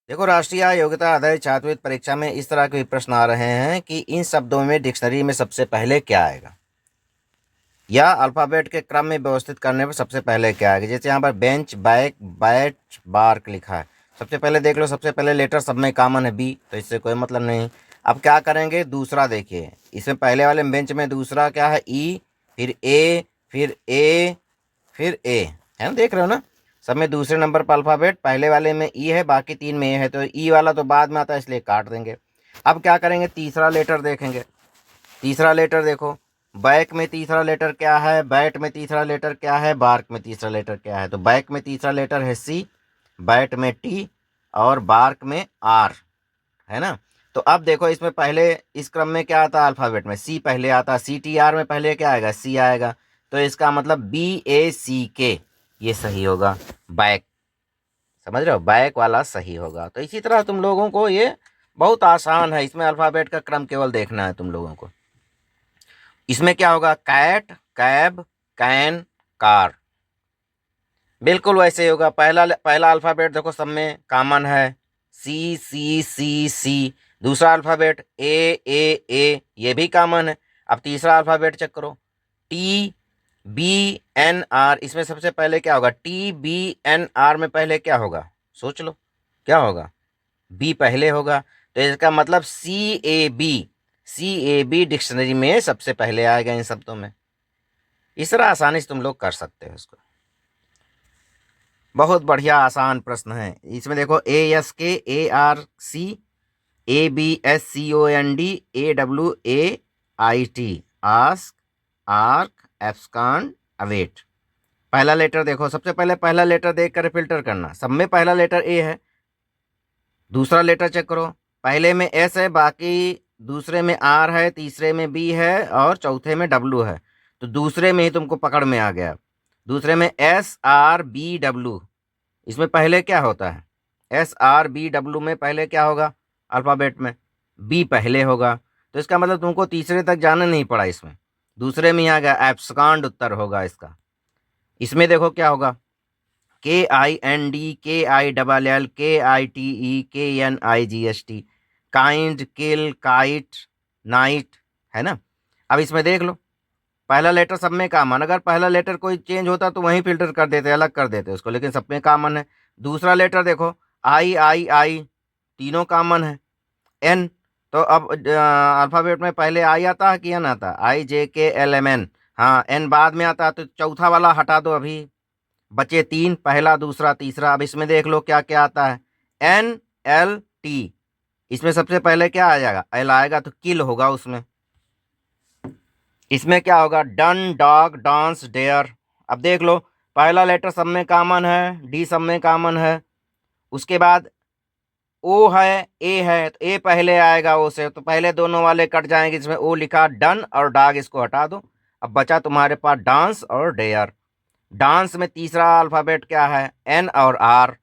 देखो, राष्ट्रीय योग्यता आधारित छात्रवृत्ति परीक्षा में इस तरह के प्रश्न आ रहे हैं कि इन शब्दों में डिक्शनरी में सबसे पहले क्या आएगा, या अल्फ़ाबेट के क्रम में व्यवस्थित करने पर सबसे पहले क्या आएगा। जैसे यहाँ पर बेंच, बैक, बैट, बार्क लिखा है। सबसे पहले देख लो, सबसे पहले लेटर सब में कॉमन है बी, तो इससे कोई मतलब नहीं। अब क्या करेंगे, दूसरा देखिए, इसमें पहले वाले बेंच में दूसरा क्या है, ई, फिर ए, फिर ए, फिर ए, है ना, देख रहे हो ना। सब में दूसरे नंबर पर अल्फ़ाबेट, पहले वाले में ई है, बाकी तीन में ए है, तो ई वाला तो बाद में आता है, इसलिए काट देंगे। अब क्या करेंगे, तीसरा लेटर देखेंगे। तीसरा लेटर देखो, बैक में तीसरा लेटर क्या है, बैट में तीसरा लेटर क्या है, बार्क में तीसरा लेटर क्या है। तो बैक में तीसरा लेटर है सी, बैट में टी, और बार्क में आर, है ना। तो अब देखो, इसमें पहले इस क्रम में क्या आता है, अल्फ़ाबेट में सी पहले आता है, सी टी आर में पहले क्या आएगा, सी आएगा। तो इसका मतलब बी ए सी के, ये सही होगा, बैक। समझ रहे हो, बैक वाला सही होगा। तो इसी तरह तुम लोगों को ये बहुत आसान है, इसमें अल्फ़ाबेट का क्रम केवल देखना है तुम लोगों को। इसमें क्या होगा, कैट, कैब, कैन, कार, बिल्कुल वैसे ही होगा। पहला पहला अल्फ़ाबेट देखो सब में कॉमन है, सी सी सी सी। दूसरा अल्फ़ाबेट ए ए ए, ये भी कॉमन है। अब तीसरा अल्फ़ाबेट चेक करो, टी बी एन आर। इसमें सबसे पहले क्या होगा, टी बी एन आर में पहले क्या होगा, सोच लो क्या होगा, बी पहले होगा। तो इसका मतलब C A B, C A B dictionary में सबसे पहले आएगा इन शब्दों में। इस तरह आसानी से तुम लोग कर सकते हो इसको। बहुत बढ़िया आसान प्रश्न है। इसमें देखो, A S K A R C, A B S C O N D, A W A I T, ask, arc, abscond, await. पहला लेटर देखो, सबसे पहले पहला लेटर देख कर फिल्टर करना, सब में पहला लेटर ए है। दूसरा लेटर चेक करो, पहले में एस है, बाकी दूसरे में आर है, तीसरे में बी है, और चौथे में डब्ल्यू है। तो दूसरे में ही तुमको पकड़ में आ गया। दूसरे में एस आर बी डब्ल्यू, इसमें पहले क्या होता है, एस आर बी डब्ल्यू में पहले क्या होगा, अल्फ़ाबेट में बी पहले होगा। तो इसका मतलब तुमको तीसरे तक जाना नहीं पड़ा, इसमें दूसरे में ही आ गया, एब्सकॉन्ड उत्तर होगा इसका। इसमें देखो क्या होगा, के आई एन डी, के आई डबल एल, के आई टी ई, के एन आई जी एस टी, काइंड, किल, काइट, नाइट, है ना। अब इसमें देख लो, पहला लेटर सब में कॉमन, अगर पहला लेटर कोई चेंज होता तो वहीं फिल्टर कर देते, अलग कर देते उसको, लेकिन सब में कॉमन है। दूसरा लेटर देखो, आई आई आई, तीनों कॉमन है। एन, तो अब अल्फ़ाबेट में पहले आई आता है कि एन आता है, आई जे के एल एम एन। हाँ, एन बाद में आता है, तो चौथा वाला हटा दो अभी, बचे तीन, पहला, दूसरा, तीसरा। अब इसमें देख लो क्या क्या आता है, एन एल टी, इसमें सबसे पहले क्या आ जाएगा, एल आएगा, तो किल होगा उसमें। इसमें क्या होगा, डन, डॉग, डांस, डेयर। अब देख लो, पहला लेटर सब में कॉमन है, डी सब में कॉमन है। उसके बाद ओ है, ए है, तो ए पहले आएगा ओ से, तो पहले दोनों वाले कट जाएंगे, जिसमें ओ लिखा, डन और डॉग, इसको हटा दो। अब बचा तुम्हारे पास डांस और डेयर। डांस में तीसरा अल्फ़ाबेट क्या है, एन और आर।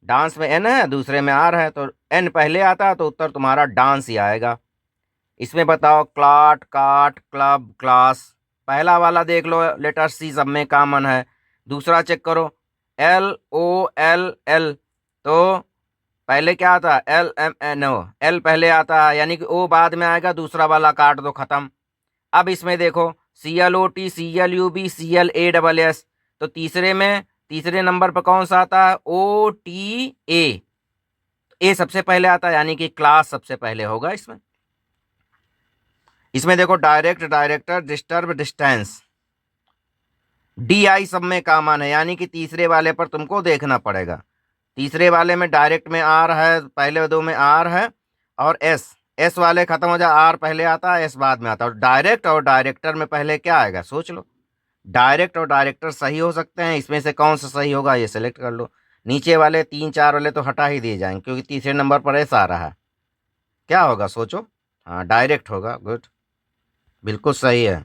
डांस में एन है, दूसरे में आर है, तो एन पहले आता है, तो उत्तर तुम्हारा डांस ही आएगा। इसमें बताओ, क्लाट, काट, क्लब, क्लास। पहला वाला देख लो, लेटर सी सब में कॉमन है। दूसरा चेक करो, एल ओ एल एल, तो पहले क्या आता है, L M N O, L पहले आता है, यानी कि ओ बाद में आएगा, दूसरा वाला काट दो, खत्म। अब इसमें देखो, C L O T, C L U B, C L A double S, तो तीसरे में तीसरे नंबर पर कौन सा आता है, ओ टी ए सबसे पहले आता है, यानी कि क्लास सबसे पहले होगा इसमें। इसमें देखो, direct, director, disturb, distance, D I सब में कॉमन है, यानी कि तीसरे वाले पर तुमको देखना पड़ेगा। तीसरे वाले में डायरेक्ट में आर है, पहले दो में आर है, और एस, एस वाले खत्म हो जाए, आर पहले आता है, एस बाद में आता है। और डायरेक्ट और डायरेक्टर में पहले क्या आएगा, सोच लो। डायरेक्ट और डायरेक्टर सही हो सकते हैं, इसमें से कौन सा सही होगा, ये सेलेक्ट कर लो। नीचे वाले तीन चार वाले तो हटा ही दिए जाएंगे, क्योंकि तीसरे नंबर पर एस आ रहा है। क्या होगा, सोचो। हाँ, डायरेक्ट होगा, गुड, बिल्कुल सही है।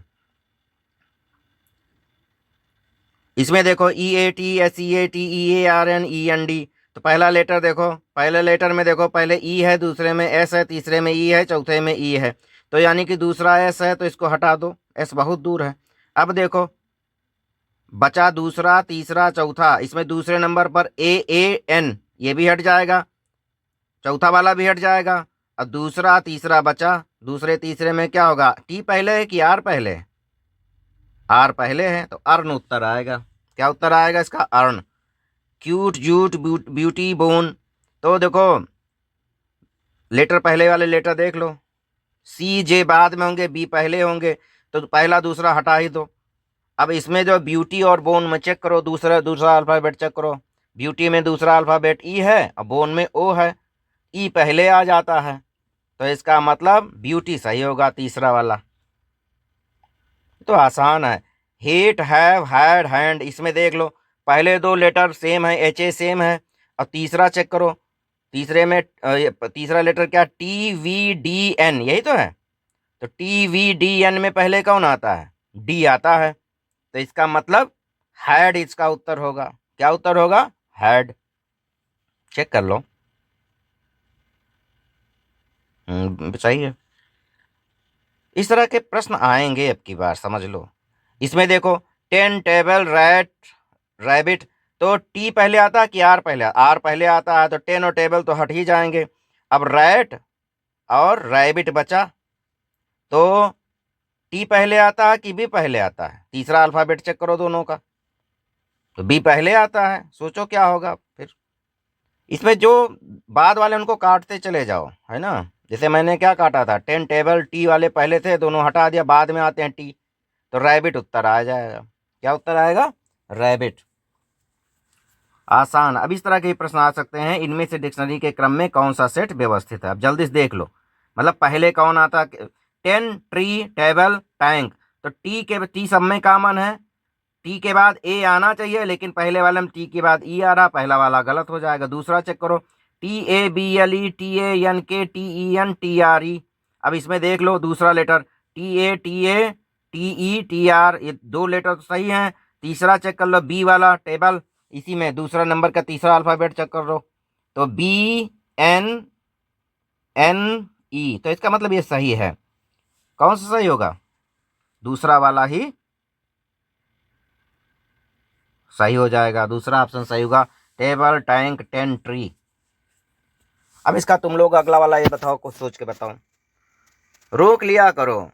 इसमें देखो, E A T, S E A T, E A R N, E N D, तो पहला लेटर देखो, पहले लेटर में देखो, पहले ई है, दूसरे में एस है, तीसरे में ई है, चौथे में ई है, तो यानी कि दूसरा एस है, तो इसको हटा दो, एस बहुत दूर है। अब देखो, बचा दूसरा, तीसरा, चौथा, इसमें दूसरे नंबर पर ए ए एन, ये भी हट जाएगा। चौथा वाला भी हट जाएगा। अब दूसरा तीसरा बचा, दूसरे तीसरे में क्या होगा, टी पहले है कि आर पहले है? आर पहले है, तो अर्ण उत्तर आएगा। क्या उत्तर आएगा इसका, earn. Cute, jute, beauty, bone. तो देखो लेटर पहले वाले लेटर देख लो, सी जे बाद में होंगे, बी पहले होंगे, तो पहला दूसरा हटा ही दो। अब इसमें जो ब्यूटी और बोन में चेक करो, दूसरा दूसरा अल्फ़ाबेट चेक करो। ब्यूटी में दूसरा अल्फ़ाबेट ई है और बोन में ओ है, ई पहले आ जाता है, तो इसका मतलब ब्यूटी सही होगा, तीसरा वाला। तो आसान है। हेट, हैव, हैड, हैंड, इसमें देख लो पहले दो लेटर सेम है, एच ए सेम है, और तीसरा चेक करो, तीसरे में तीसरा लेटर क्या, टी वी डी एन, यही तो है। तो टी वी डी एन में पहले कौन आता है, डी आता है, तो इसका मतलब हैड इसका उत्तर होगा। क्या उत्तर होगा, हैड। चेक कर लो। सही है। इस तरह के प्रश्न आएंगे अब की बार, समझ लो। इसमें देखो, 10 टेबल रैट रैबिट, तो टी पहले आता है कि आर पहले, आर पहले आता है, तो 10 और टेबल तो हट ही जाएंगे। अब रैट और रैबिट बचा, तो टी पहले आता है कि बी पहले आता है, तीसरा अल्फाबेट चेक करो दोनों का, तो बी पहले आता है। सोचो क्या होगा फिर। इसमें जो बाद वाले उनको काटते चले जाओ, है ना। जैसे मैंने क्या काटा था, 10 टेबल, टी वाले पहले थे, दोनों हटा दिया, बाद में आते हैं टी, तो रैबिट उत्तर आ जाएगा। क्या उत्तर आएगा, रैबिट। आसान। अब इस तरह के प्रश्न आ सकते हैं, इनमें से डिक्शनरी के क्रम में कौन सा सेट व्यवस्थित है। अब जल्दी से देख लो, मतलब पहले कौन आता, 10 ट्री टेबल टैंक, तो टी के टी सब में कॉमन है, टी के बाद ए आना चाहिए, लेकिन पहले वाले में टी के बाद ई आ रहा, पहला वाला गलत हो जाएगा। दूसरा चेक करो, T A B L E, T A N K, T E N, T R E. अब इसमें देख लो दूसरा letter, T A T E T R, ये दो लेटर तो सही हैं। तीसरा चेक कर लो, बी वाला टेबल, इसी में दूसरा नंबर का तीसरा अल्फ़ाबेट चेक कर लो, तो बी एन एन ई, तो इसका मतलब ये सही है। कौन सा सही होगा, दूसरा वाला ही सही हो जाएगा, दूसरा ऑप्शन सही होगा, टेबल टैंक 10 ट्री। अब इसका तुम लोग अगला वाला ये बताओ, कुछ सोच के बताओ। रोक लिया करो,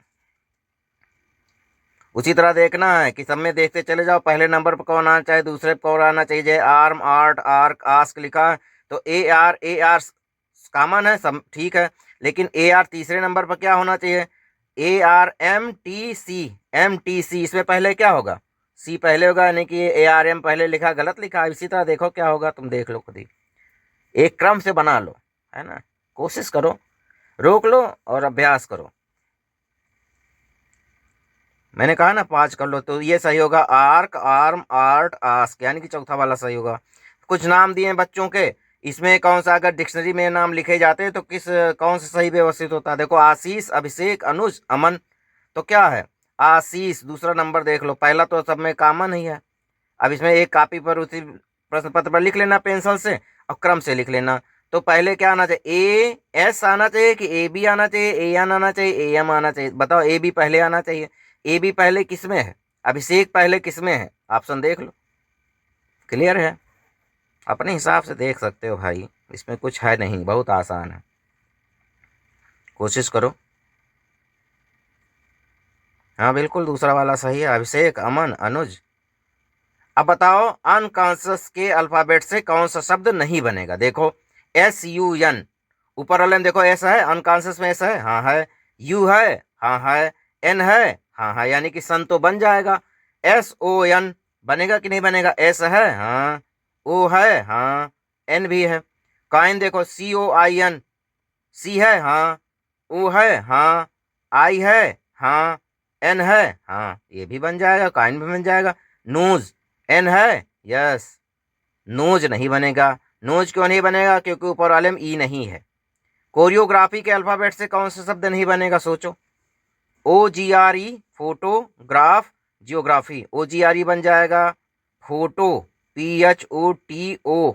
उसी तरह देखना है कि सब में देखते चले जाओ, पहले नंबर पर कौन आना चाहिए, दूसरे पर कौन आना चाहिए। जैसे आर्म, आर्ट, आर्क, आस्क लिखा है, तो ए आर कॉमन है, सब ठीक है, लेकिन ए आर तीसरे नंबर पर क्या होना चाहिए, A R M T C, M T C, इसमें पहले क्या होगा, सी पहले होगा, यानी कि ए आर एम पहले लिखा, गलत लिखा। इसी तरह देखो क्या होगा, तुम देख लो खुद ही, एक क्रम से बना लो, है ना। कोशिश करो, रोक लो और अभ्यास करो। मैंने कहा ना 5 कर लो, तो ये सही होगा, आर्क, आर्म, आर्ट, आस्क, यानी कि चौथा वाला सही होगा। कुछ नाम दिए हैं बच्चों के, इसमें कौन सा अगर डिक्शनरी में नाम लिखे जाते हैं तो किस कौन सा सही व्यवस्थित होता है। देखो, आशीष, अभिषेक, अनुज, अमन, तो क्या है, आशीष। दूसरा नंबर देख लो, पहला तो सब में कॉमन ही है। अब इसमें एक कॉपी पर उसी प्रश्न पत्र पर लिख लेना पेंसिल से, और क्रम से लिख लेना। तो पहले क्या आना चाहिए, ए एस आना चाहिए कि ए बी आना चाहिए, ए एन आना चाहिए, ए एम आना चाहिए, बताओ। ए बी पहले आना चाहिए। ए बी पहले किस में है, अभिषेक पहले किस में है, ऑप्शन देख लो। क्लियर है, अपने हिसाब से देख सकते हो भाई, इसमें कुछ है नहीं, बहुत आसान है, कोशिश करो। हाँ बिल्कुल, दूसरा वाला सही है, अभिषेक, अमन, अनुज। अब बताओ, अनकॉन्शियस के अल्फाबेट से कौन सा शब्द नहीं बनेगा। देखो, एस यू एन, ऊपर वाले में देखो एस है, अनकॉन्शियस में एस है, हाँ है। यू है, हाँ है। एन है, हाँ है, यानी कि सन तो बन जाएगा। एस ओ एन बनेगा कि नहीं बनेगा, एस है, हाँ। ओ है, हाँ। एन भी है। काइन देखो, सी ओ आई एन, सी है, हाँ। ओ है, हाँ। आई है, हाँ। एन है, हाँ, ये भी बन जाएगा, काइन भी बन जाएगा। नोज, एन है, यस। नोज नहीं बनेगा। नोज क्यों नहीं बनेगा, क्योंकि ऊपर वाले में ई नहीं है। कोरियोग्राफी के अल्फाबेट से कौन सा शब्द नहीं बनेगा, सोचो। O G R E, photograph, geography, O G R E बन जाएगा। Photo, P H O T O,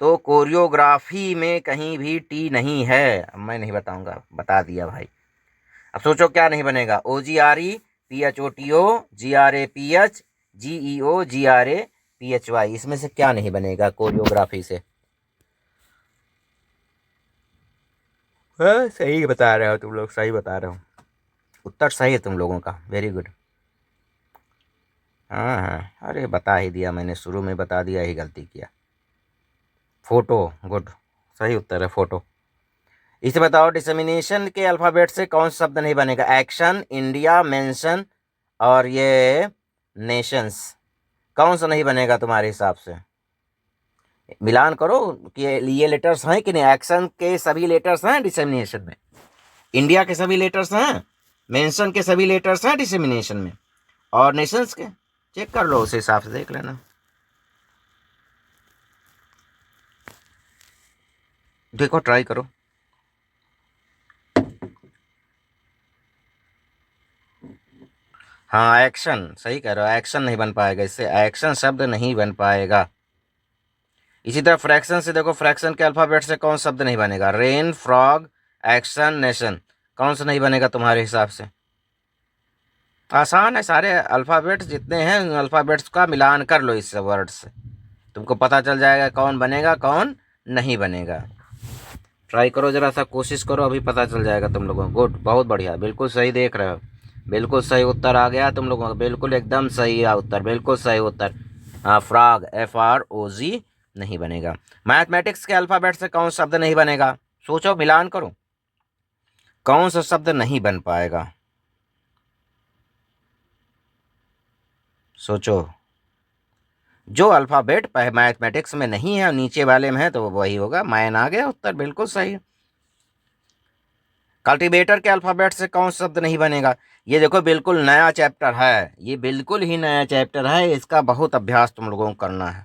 तो कोरियोग्राफी में कहीं भी टी नहीं है। अब मैं नहीं बताऊंगा, बता दिया भाई। अब सोचो क्या नहीं बनेगा, O G R E, P H O T O, G R A P H, G E O, G R A P H Y, इसमें से क्या नहीं बनेगा कोरियोग्राफी से। हाँ, सही बता रहे हो तुम लोग, सही बता रहे हो। उत्तर सही है तुम लोगों का, वेरी गुड। हाँ हाँ, अरे बता ही दिया मैंने, शुरू में बता दिया, यही गलती किया। फोटो, गुड, सही उत्तर है फोटो। इसे बताओ, डिसमिनेशन के अल्फ़ाबेट से कौन सा शब्द नहीं बनेगा? एक्शन, इंडिया, मेंशन और ये नेशंस, कौन सा नहीं बनेगा तुम्हारे हिसाब से? मिलान करो कि ये लेटर्स हैं कि नहीं। एक्शन के सभी लेटर्स हैं डिसमिनेशन में, इंडिया के सभी लेटर्स हैं, मेंशन के सभी लेटर्स हैं डिसमिनेशन में, और नेशंस के चेक कर लो, उस हिसाब से देख लेना। देखो, ट्राई करो। हाँ, एक्शन सही कह रहे हो, एक्शन नहीं बन पाएगा, इससे एक्शन शब्द नहीं बन पाएगा। इसी तरह फ्रैक्शन से देखो, फ्रैक्शन के अल्फाबेट से कौन शब्द नहीं बनेगा? रेन, फ्रॉग, एक्शन, नेशन, कौन सा नहीं बनेगा तुम्हारे हिसाब से? आसान है, सारे अल्फाबेट्स जितने हैं उन अल्फाबेट्स का मिलान कर लो इस वर्ड से, तुमको पता चल जाएगा कौन बनेगा कौन नहीं बनेगा। ट्राई करो, जरा सा कोशिश करो, अभी पता चल जाएगा तुम लोगों को। गुड, बहुत बढ़िया, बिल्कुल सही देख रहे हो, बिल्कुल सही उत्तर आ गया तुम लोगों का, बिल्कुल एकदम सही है उत्तर, बिल्कुल सही उत्तर। हाँ, फ्रॉग, FROG नहीं बनेगा। मैथमेटिक्स के अल्फाबेट से कौन शब्द नहीं बनेगा? सोचो, मिलान करो, कौन सा शब्द नहीं बन पाएगा? सोचो, जो अल्फाबेट मैथमेटिक्स में नहीं है और नीचे वाले में है तो वही होगा। मैन आ गया उत्तर, बिल्कुल सही। कल्टीवेटर के अल्फाबेट से कौन सा शब्द नहीं बनेगा? ये देखो, बिल्कुल नया चैप्टर है, ये बिल्कुल ही नया चैप्टर है, इसका बहुत अभ्यास तुम लोगों को करना है,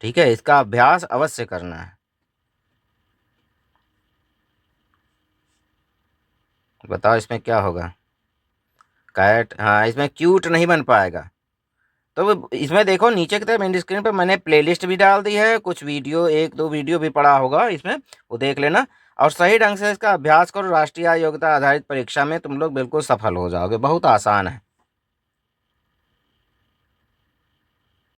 ठीक है, इसका अभ्यास अवश्य करना है। बताओ इसमें क्या होगा? कैट, हाँ, इसमें क्यूट नहीं बन पाएगा। तो इसमें देखो, नीचे की तरफ मेन स्क्रीन पर मैंने प्लेलिस्ट भी डाल दी है, कुछ वीडियो, एक दो वीडियो भी पड़ा होगा इसमें, वो देख लेना और सही ढंग से इसका अभ्यास करो। राष्ट्रीय योग्यता आधारित परीक्षा में तुम लोग बिल्कुल सफल हो जाओगे, बहुत आसान है।